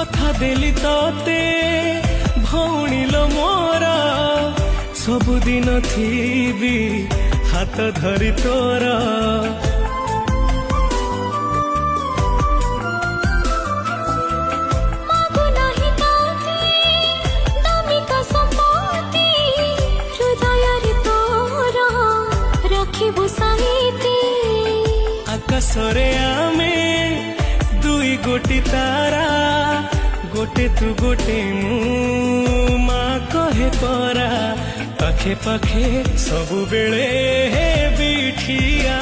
कथा देली तोते भौणी लो मोरा सबुदिन थीबी हाथ धरी तोरा आकाशरे आमे दुई गोटी तारा गोटे तू गोटे मु माँ कहे परा पाखे पाखे सबु बेले बिठिया।